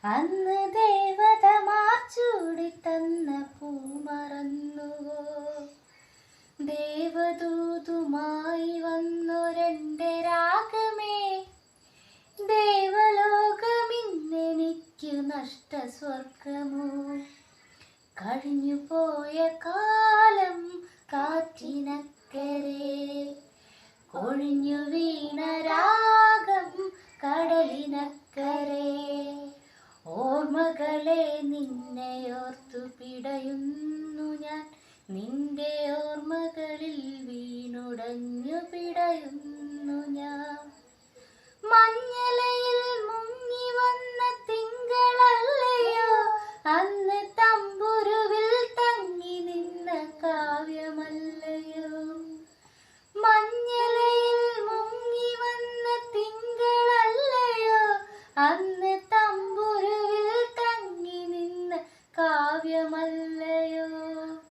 അന്ന് ദേവതമാർ ചൂടിത്തന്ന പൂ മറന്നുവോ? ദേവദൂതുമായി വന്നൊരെൻ്റെ രാഗമേ, ദേവലോകമിന്നെനിക്കു നഷ്ടസ്വർഗമോ? കഴിഞ്ഞുപോയ കാലം കാറ്റിനക്കരെ, ഒഴിഞ്ഞു വീണ രാഗം കടലിനക്കരെ. ഓർമ്മകളെ നിന്നെയോർത്തു പിടയുന്നു ഞാൻ, നിന്റെ ഓർമ്മകളിൽ വീണുടഞ്ഞു പിടയുന്നു ഞാൻ. മഞ്ഞലയിൽ മുങ്ങി വന്ന തിങ്കളല്ലയോ അന്ന്, തമ്പുരുവിൽ തങ്ങി നിന്ന കാവ്യമല്ലയോ? മഞ്ഞലയിൽ മുങ്ങി വന്ന തിങ്കളല്ലയോ അന്ന്, തമ്പുരുവിൽ തങ്ങി നിന്ന കാവ്യമല്ലയോ?